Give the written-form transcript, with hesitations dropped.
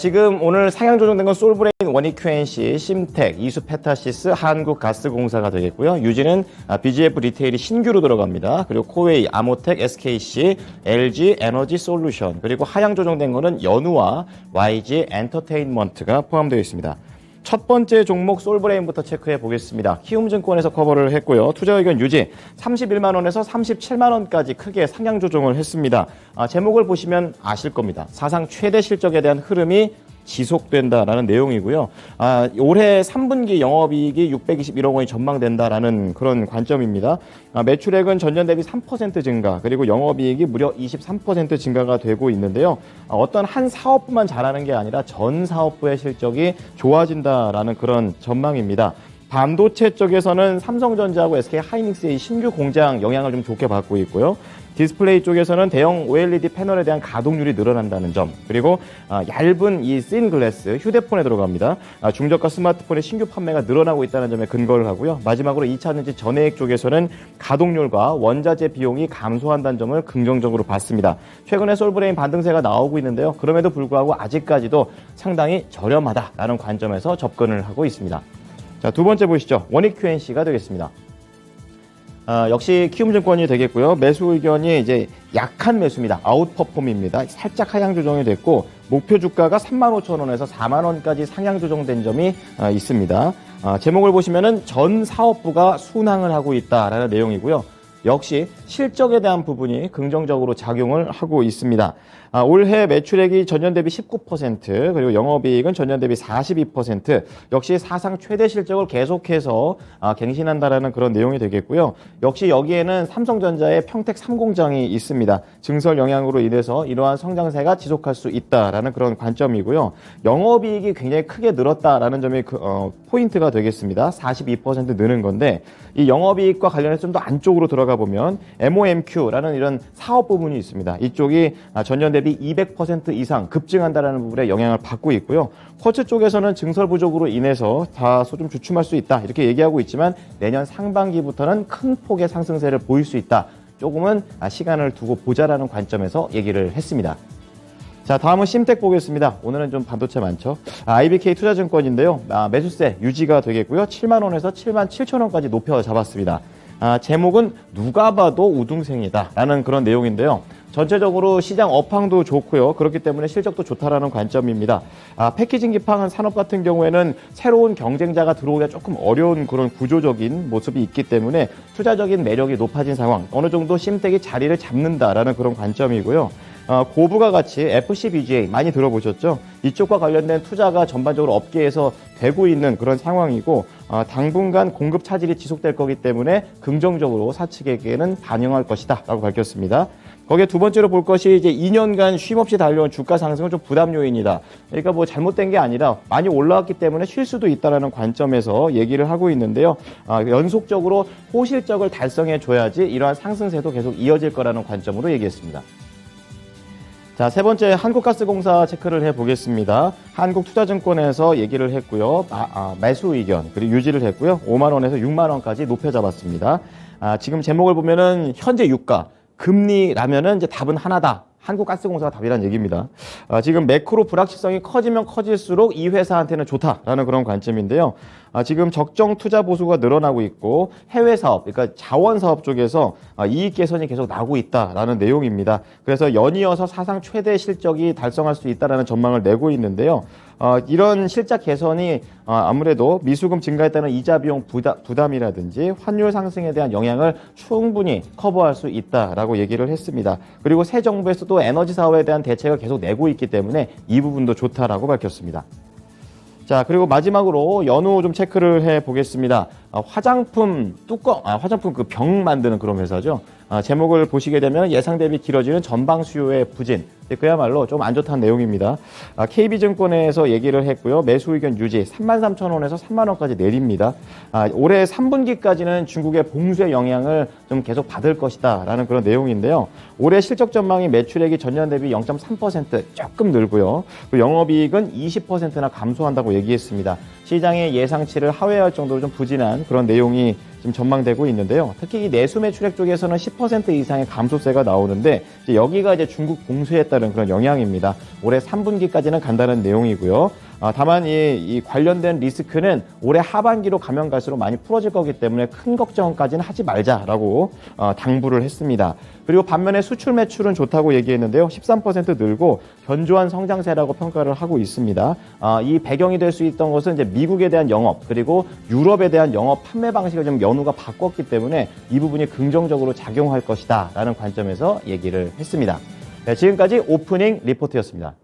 지금 오늘 상향 조정된 건 솔브레인, 원익QNC, 심텍, 이수페타시스, 한국가스공사가 되겠고요. 유지는 BGF 리테일이 신규로 들어갑니다. 그리고 코웨이, 아모텍, SKC, LG 에너지 솔루션, 그리고 하향 조정된 거는 연우와 YG 엔터테인먼트가 포함되어 있습니다. 첫 번째 종목 솔브레인부터 체크해 보겠습니다. 키움증권에서 커버를 했고요. 투자 의견 유지 31만 원에서 37만 원까지 크게 상향 조정을 했습니다. 제목을 보시면 아실 겁니다. 사상 최대 실적에 대한 흐름이 지속된다라는 내용이고요. 올해 3분기 영업이익이 621억 원이 전망된다라는 그런 관점입니다. 매출액은 전년 대비 3% 증가, 그리고 영업이익이 무려 23% 증가가 되고 있는데요. 어떤 한 사업부만 잘하는 게 아니라 전 사업부의 실적이 좋아진다라는 그런 전망입니다. 반도체 쪽에서는 삼성전자하고 SK하이닉스의 신규 공장 영향을 좀 좋게 받고 있고요. 디스플레이 쪽에서는 대형 OLED 패널에 대한 가동률이 늘어난다는 점, 그리고 얇은 이 씬 글래스 휴대폰에 들어갑니다. 중저가 스마트폰의 신규 판매가 늘어나고 있다는 점에 근거를 하고요. 마지막으로 2차전지 전해액 쪽에서는 가동률과 원자재 비용이 감소한다는 점을 긍정적으로 봤습니다. 최근에 솔브레인 반등세가 나오고 있는데요. 그럼에도 불구하고 아직까지도 상당히 저렴하다라는 관점에서 접근을 하고 있습니다. 자, 두 번째 보시죠. 원익QNC가 되겠습니다. 역시 키움증권이 되겠고요. 매수 의견이 이제 약한 매수입니다. 아웃퍼폼입니다. 살짝 하향 조정이 됐고, 목표 주가가 35,000원에서 4만 원까지 상향 조정된 점이 있습니다. 제목을 보시면은 전 사업부가 순항을 하고 있다라는 내용이고요. 역시 실적에 대한 부분이 긍정적으로 작용을 하고 있습니다. 올해 매출액이 전년 대비 19%, 그리고 영업이익은 전년 대비 42%, 역시 사상 최대 실적을 계속해서 갱신한다라는 그런 내용이 되겠고요. 역시 여기에는 삼성전자의 평택 3공장이 있습니다. 증설 영향으로 인해서 이러한 성장세가 지속할 수 있다라는 그런 관점이고요. 영업이익이 굉장히 크게 늘었다라는 점이 포인트가 되겠습니다. 42% 느는 건데, 이 영업이익과 관련해서 좀 더 안쪽으로 들어가 보면 MOMQ라는 이런 사업 부분이 있습니다. 이쪽이 전년 대비 200% 이상 급증한다는 부분에 영향을 받고 있고요. 쿼츠 쪽에서는 증설 부족으로 인해서 다소 좀 주춤할 수 있다, 이렇게 얘기하고 있지만 내년 상반기부터는 큰 폭의 상승세를 보일 수 있다. 조금은 시간을 두고 보자라는 관점에서 얘기를 했습니다. 자, 다음은 심텍 보겠습니다. 오늘은 좀 반도체 많죠. IBK 투자증권인데요. 매수세 유지가 되겠고요. 7만 원에서 7만 7천 원까지 높여 잡았습니다. 제목은 누가 봐도 우등생이다라는 그런 내용인데요. 전체적으로 시장 업황도 좋고요. 그렇기 때문에 실적도 좋다라는 관점입니다. 패키징 기판 산업 같은 경우에는 새로운 경쟁자가 들어오기가 조금 어려운 그런 구조적인 모습이 있기 때문에 투자적인 매력이 높아진 상황, 어느 정도 심텍이 자리를 잡는다라는 그런 관점이고요. 고부가 같이 FCBGA 많이 들어보셨죠? 이쪽과 관련된 투자가 전반적으로 업계에서 되고 있는 그런 상황이고, 당분간 공급 차질이 지속될 거기 때문에 긍정적으로 사측에게는 반영할 것이다 라고 밝혔습니다. 거기에 두 번째로 볼 것이 이제 2년간 쉼없이 달려온 주가 상승은 좀 부담 요인이다. 그러니까 뭐 잘못된 게 아니라 많이 올라왔기 때문에 쉴 수도 있다라는 관점에서 얘기를 하고 있는데요. 연속적으로 호실적을 달성해 줘야지 이러한 상승세도 계속 이어질 거라는 관점으로 얘기했습니다. 자, 세 번째 한국가스공사 체크를 해보겠습니다. 한국투자증권에서 얘기를 했고요. 매수 의견, 그리고 유지를 했고요. 5만 원에서 6만 원까지 높여 잡았습니다. 지금 제목을 보면은 현재 유가, 금리라면은 이제 답은 하나다. 한국가스공사가 답이라는 얘기입니다. 지금 매크로 불확실성이 커지면 커질수록 이 회사한테는 좋다라는 그런 관점인데요. 지금 적정 투자 보수가 늘어나고 있고 해외 사업, 그러니까 자원 사업 쪽에서 이익 개선이 계속 나오고 있다라는 내용입니다. 그래서 연이어서 사상 최대 실적이 달성할 수 있다라는 전망을 내고 있는데요. 이런 실적 개선이 아무래도 미수금 증가에 따른 이자 비용 부담이라든지 환율 상승에 대한 영향을 충분히 커버할 수 있다라고 얘기를 했습니다. 그리고 새 정부에서도 에너지 사업에 대한 대책을 계속 내고 있기 때문에 이 부분도 좋다라고 밝혔습니다. 자, 그리고 마지막으로 연우 좀 체크를 해 보겠습니다. 화장품 뚜껑, 화장품 그 병 만드는 그런 회사죠. 제목을 보시게 되면 예상 대비 길어지는 전방 수요의 부진. 그야말로 좀 안 좋다는 내용입니다. KB증권에서 얘기를 했고요. 매수 의견 유지 33,000원에서 3만 원까지 내립니다. 올해 3분기까지는 중국의 봉쇄 영향을 좀 계속 받을 것이다 라는 그런 내용인데요. 올해 실적 전망이 매출액이 전년 대비 0.3% 조금 늘고요. 그리고 영업이익은 20%나 감소한다고 얘기했습니다. 시장의 예상치를 하회할 정도로 좀 부진한 그런 내용이 지금 전망되고 있는데요. 특히 이 내수 매출액 쪽에서는 10% 이상의 감소세가 나오는데 이제 여기가 이제 중국 봉쇄에 따른 그런 영향입니다. 올해 3분기까지는 간다는 내용이고요. 다만 이 관련된 리스크는 올해 하반기로 가면 갈수록 많이 풀어질 거기 때문에 큰 걱정까지는 하지 말자라고 당부를 했습니다. 그리고 반면에 수출 매출은 좋다고 얘기했는데요. 13% 늘고 견조한 성장세라고 평가를 하고 있습니다. 이 배경이 될 수 있던 것은 이제 미국에 대한 영업 그리고 유럽에 대한 영업 판매 방식을 좀 연후가 바꿨기 때문에 이 부분이 긍정적으로 작용할 것이다라는 관점에서 얘기를 했습니다. 네, 지금까지 오프닝 리포트였습니다.